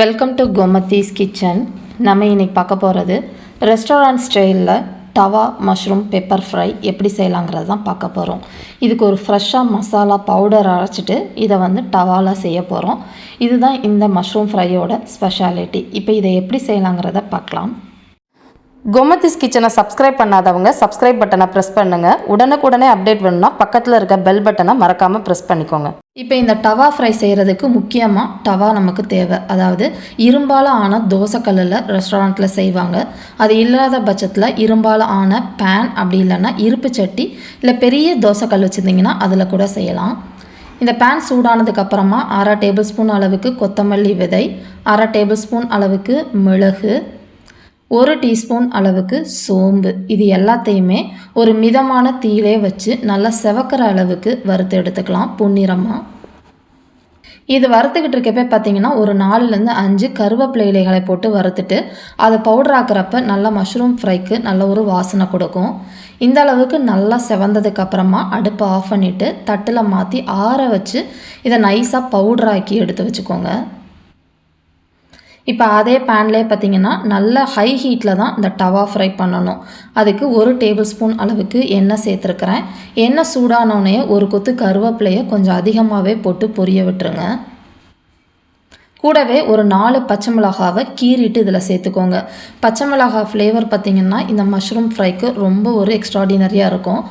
Welcome to Gomathi's kitchen. நம்ம இன்னைக்கு பார்க்க போகிறது ரெஸ்டாரண்ட் ஸ்டைலில் தவா மஷ்ரூம் பெப்பர் ஃப்ரை எப்படி செய்யலாங்கிறது தான் பார்க்க போகிறோம். இதுக்கு ஒரு ஃப்ரெஷ்ஷாக மசாலா பவுடர் அரைச்சிட்டு இதை டவாவில் செய்ய போகிறோம். இதுதான் இந்த மஷ்ரூம் ஃப்ரையோட ஸ்பெஷாலிட்டி. இப்போ இதை எப்படி செய்யலாங்கிறத பார்க்கலாம். கோமதிஸ் கிச்சனை சப்ஸ்கிரைப் பண்ணாதவங்க சப்ஸ்கிரைப் பட்டனை ப்ரெஸ் பண்ணுங்கள். உடனுக்குடனே அப்டேட் வேணும்னா பக்கத்தில் இருக்க பெல் பட்டனை மறக்காமல் ப்ரெஸ் பண்ணிக்கோங்க. இப்போ இந்த டவா ஃப்ரை செய்கிறதுக்கு முக்கியமாக டவா நமக்கு தேவை. அதாவது இரும்பால் ஆன தோசைக்கல்லில் ரெஸ்டாரண்ட்டில் செய்வாங்க. அது இல்லாத பட்சத்தில் இரும்பால் ஆன பேன், அப்படி இல்லைன்னா இருப்பு சட்டி இல்லை பெரிய தோசைக்கல் வச்சுருந்திங்கன்னா அதில் கூட செய்யலாம். இந்த பேன் சூடானதுக்கப்புறமா 1/2 டேபிள் ஸ்பூன் அளவுக்கு கொத்தமல்லி விதை, 1/2 டேபிள் ஸ்பூன் அளவுக்கு மிளகு, 1 டீஸ்பூன் அளவுக்கு சோம்பு, இது எல்லாத்தையுமே ஒரு மிதமான தீயிலே வச்சு நல்லா செவக்கிற அளவுக்கு வறுத்து எடுத்துக்கலாம் பொன்னிறமாக. இது வறுத்துக்கிட்டு இருக்கப்போ பார்த்தீங்கன்னா ஒரு 4லேருந்து 5 கருவேப்பிலை இலைகளை போட்டு வறுத்துட்டு அதை பவுடர் ஆக்கிறப்ப நல்லா மஷ்ரூம் ஃப்ரைக்கு நல்ல ஒரு வாசனை கொடுக்கும். இந்த அளவுக்கு நல்லா செவந்ததுக்கப்புறமா அடுப்பை ஆஃப் பண்ணிவிட்டு தட்டில் மாற்றி ஆற வச்சு இதை நைஸாக பவுடராக்கி எடுத்து வச்சுக்கோங்க. இப்போ அதே பேன்லேயே பார்த்திங்கன்னா நல்ல ஹை ஹீட்டில் தான் இந்த டவா ஃப்ரை பண்ணணும். அதுக்கு 1 டேபிள் ஸ்பூன் அளவுக்கு எண்ணெய் சேர்த்துருக்குறேன். எண்ணெய் சூடானோடனே ஒரு கொத்து கருவேப்பிலையை கொஞ்சம் அதிகமாகவே போட்டு பொரிய விட்டுருங்க. கூடவே ஒரு 4 பச்சை மிளகாவை கீறிட்டு இதில் சேர்த்துக்கோங்க. பச்சை மிளகாய் ஃப்ளேவர் பார்த்திங்கன்னா இந்த மஷ்ரூம் ஃப்ரைக்கு ரொம்ப ஒரு எக்ஸ்ட்ராடினரியாக இருக்கும்.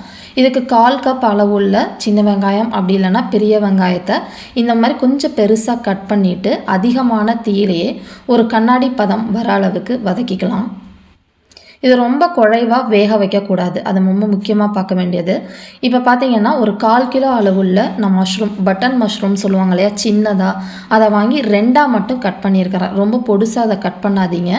இதுக்கு 1/4 கப் அளவுள்ள சின்ன வெங்காயம், அப்படி இல்லைன்னா பெரிய வெங்காயத்தை இந்த மாதிரி கொஞ்சம் பெருசாக கட் பண்ணிவிட்டு அதிகமான தீயிலேயே ஒரு கண்ணாடி பதம் வர அளவுக்கு வதக்கிக்கலாம். இது ரொம்ப குழைவாக வேக வைக்கக்கூடாது, அது ரொம்ப முக்கியமாக பார்க்க வேண்டியது. இப்போ பார்த்தீங்கன்னா ஒரு 1/4 கிலோ அளவுள்ள நான் மஷ்ரூம், பட்டன் மஷ்ரூம் சொல்லுவாங்க இல்லையா, சின்னதாக, அதை வாங்கி 2ஆக மட்டும் கட் பண்ணியிருக்கிறேன். ரொம்ப பொடுசாக அதை கட் பண்ணாதீங்க.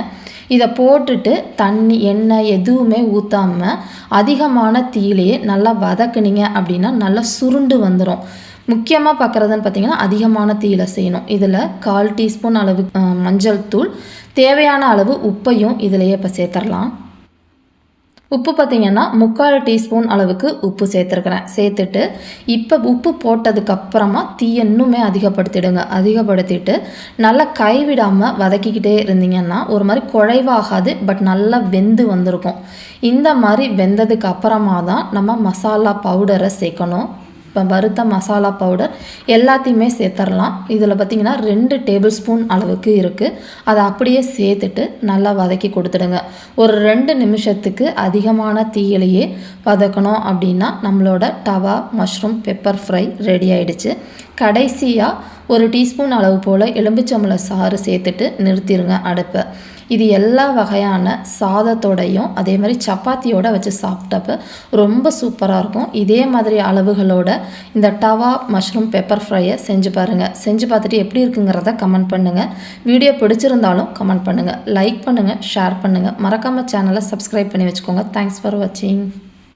இதை போட்டுட்டு தண்ணி, எண்ணெய் எதுவுமே ஊற்றாமல் அதிகமான தீயிலேயே நல்லா வதக்குனீங்க அப்படின்னா நல்லா சுருண்டு வந்துடும். முக்கியமாக பார்க்குறதுன்னு பார்த்தீங்கன்னா அதிகமான தீயில செய்யணும். இதில் 1/4 டீஸ்பூன் அளவு மஞ்சள் தூள், தேவையான அளவு உப்பையும் இதிலையே இப்போ சேர்த்துடலாம். உப்பு பார்த்திங்கன்னா 3/4 டீஸ்பூன் அளவுக்கு உப்பு சேர்த்துருக்குறேன். சேர்த்துட்டு இப்போ உப்பு போட்டதுக்கப்புறமா தீயை இன்னுமே அதிகப்படுத்திட்டு நல்லா கைவிடாமல் வதக்கிக்கிட்டே இருந்தீங்கன்னா ஒரு மாதிரி குழைவாகாது, பட் நல்லா வெந்து வந்திருக்கும். இந்த மாதிரி வெந்ததுக்கு அப்புறமா தான் நம்ம மசாலா பவுடரை சேர்க்கணும். இப்போ வறுத்த மசாலா பவுடர் எல்லாத்தையுமே சேர்த்துடலாம். இதில் பார்த்திங்கன்னா 2 டேபிள் ஸ்பூன் அளவுக்கு இருக்குது. அதை அப்படியே சேர்த்துட்டு நல்லா வதக்கி கொடுத்துடுங்க. ஒரு 2 நிமிஷத்துக்கு அதிகமான தீயிலேயே வதக்கணும். அப்படின்னா நம்மளோட tawa mushroom pepper fry ready ஆகிடுச்சு. கடைசியாக 1 டீஸ்பூன் அளவு போல் எலும்பிச்சம்பழ சாறு சேர்த்துட்டு நிறுத்திடுங்க அடுப்பை. இது எல்லா வகையான சாதத்தோடையும் அதே மாதிரி சப்பாத்தியோடு வச்சு சாப்பிட்டப்ப ரொம்ப சூப்பராக இருக்கும். இதே மாதிரி அளவுகளோட இந்த டவா மஷ்ரூம் பெப்பர் ஃப்ரையை செஞ்சு பாருங்கள். செஞ்சு பார்த்துட்டு எப்படி இருக்குங்கிறத கமெண்ட் பண்ணுங்கள். வீடியோ பிடிச்சிருந்தாலும் கமெண்ட் பண்ணுங்கள், லைக் பண்ணுங்கள், ஷேர் பண்ணுங்கள். மறக்காமல் சேனலை சப்ஸ்கிரைப் பண்ணி வச்சுக்கோங்க. தேங்க்ஸ் ஃபார் வாட்சிங்.